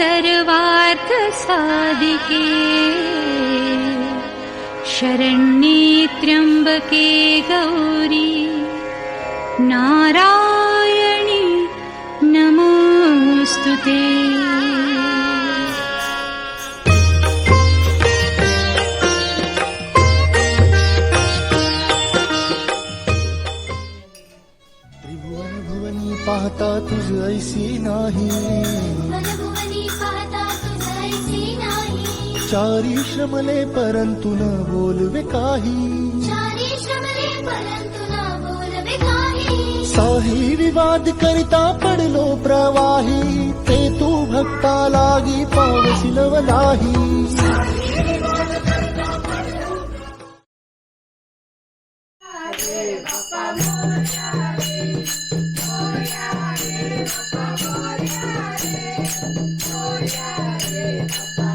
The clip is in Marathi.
सर्वार्थ साधिके शरण्ये त्र्यंबके गौरी नारायणी नमोस्तुते। त्रिभुवन भुवनी पाहता तुझ ऐसी नाही, चारी श्रमले परंतु न बोलवे काही, साही विवाद करिता पडलो प्रवाही, ते तू भक्ता लागी पावसी नवलाही। Bye.